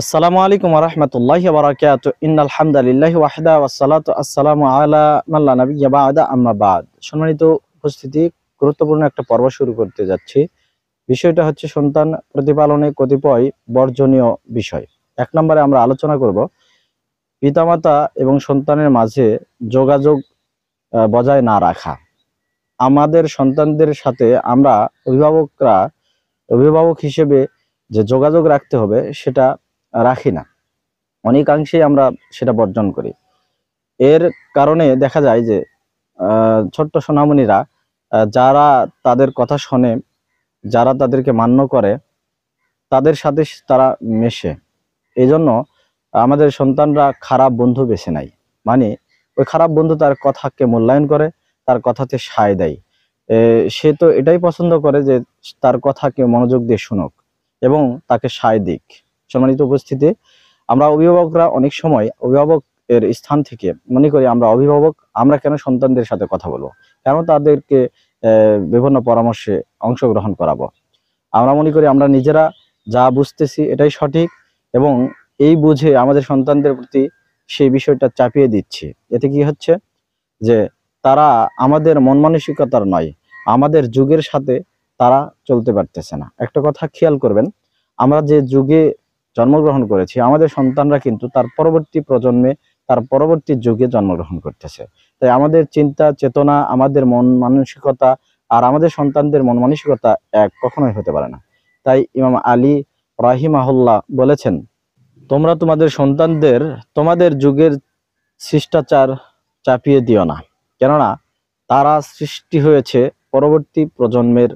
আসসালামু আলাইকুম ওয়া রাহমাতুল্লাহি ওয়া বারাকাতুহু ইন্নাল হামদালিল্লাহি ওয়াহদা ওয়াসসালাতু আসসালামু আলা মান লা নাবিয়্যা বা'দা আম্মা বা'দ। সম্মানিত উপস্থিতি, গুরুত্বপূর্ণ একটা পর্ব শুরু করতে যাচ্ছি। বিষয়টা হচ্ছে সন্তান প্রতিপালনে কতিপয় বর্জনীয় বিষয়। এক নম্বরে আমরা আলোচনা করব পিতামাতা এবং সন্তানের মাঝে যোগাযোগ বজায় না রাখা। আমাদের সন্তানদের সাথে আমরা অভিভাবক হিসেবে যে যোগাযোগ রাখতে হবে সেটা রাখি না, অনেকাংশেই আমরা সেটা বর্জন করি। এর কারণে দেখা যায় যে ছোট্ট সোনামণিরা যারা তাদের কথা শোনে, যারা তাদেরকে মান্য করে, তাদের সাথে তারা মেশে। এই জন্য আমাদের সন্তানরা খারাপ বন্ধু বেছে নেয়। মানে ওই খারাপ বন্ধু তার কথাকে মূল্যায়ন করে, তার কথাতে সায় দেয়। সে তো এটাই পছন্দ করে যে তার কথাকে মনোযোগ দিয়ে শুনুক এবং তাকে সায় দিক। সম্মানিত উপস্থিতি, আমরা অভিভাবকরা অনেক সময় অভিভাবক এর স্থান থেকে মনে করি আমরা কেন সন্তানদের সাথে কথা বলবো, কেন তাদেরকে বিভিন্ন পরামর্শে অংশগ্রহণ করাবো। আমরা মনে করি আমরা নিজেরা যা বুঝতেছি এটাই সঠিক এবং এই বুঝে আমাদের সন্তানদের প্রতি সেই বিষয়টা চাপিয়ে দিচ্ছি। এতে কি হচ্ছে যে তারা আমাদের মন মানসিকতার নয়, আমাদের যুগের সাথে তারা চলতে পারতেছে না। একটা কথা খেয়াল করবেন, আমরা যে যুগে জন্মগ্রহণ করেছি, আমাদের সন্তানরা কিন্তু তার পরবর্তী প্রজন্মে, তার পরবর্তী যুগে জন্মগ্রহণ করতেছে। তাই আমাদের চিন্তা চেতনা, আমাদের মন মানসিকতা আর আমাদের সন্তানদের মন মানসিকতা এক কখনোই হতে পারে না। তাই ইমাম আলী রাহিমাহুল্লাহ বলেছেন, তোমরা তোমাদের সন্তানদের তোমাদের যুগের শিষ্টাচার চাপিয়ে দিও না, কেননা তারা সৃষ্টি হয়েছে পরবর্তী প্রজন্মের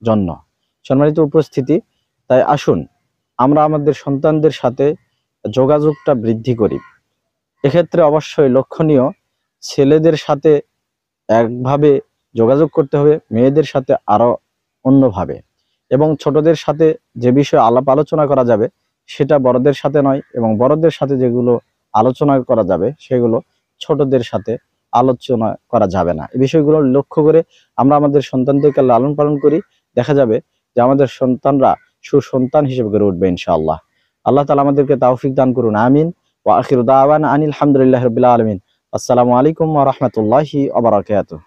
জন্য। সম্মানিত উপস্থিতি, তাই আসুন আমরা আমাদের সন্তানদের সাথে যোগাযোগটা বৃদ্ধি করি। এক্ষেত্রে অবশ্যই লক্ষণীয়, ছেলেদের সাথে একভাবে যোগাযোগ করতে হবে, মেয়েদের সাথে আরো অন্যভাবে, এবং ছোটদের সাথে যে বিষয়ে আলাপ আলোচনা করা যাবে সেটা বড়দের সাথে নয়, এবং বড়দের সাথে যেগুলো আলোচনা করা যাবে সেগুলো ছোটদের সাথে আলোচনা করা যাবে না। এই বিষয়গুলো লক্ষ্য করে আমরা আমাদের সন্তানদেরকে লালন পালন করি, দেখা যাবে যে আমাদের সন্তানরা সুসন্তান হিসেবে গড়ে উঠবে ইনশাআল্লাহ। আল্লাহ তাআলা আমাদেরকে তৌফিক দান করুন, আমিন। ওয়া আখিরু দাওয়ানা আনিল হামদুলিল্লাহি রাব্বিল আলামিন। আসসালামু আলাইকুম ওয়া রাহমাতুল্লাহি ওয়া বারাকাতুহু।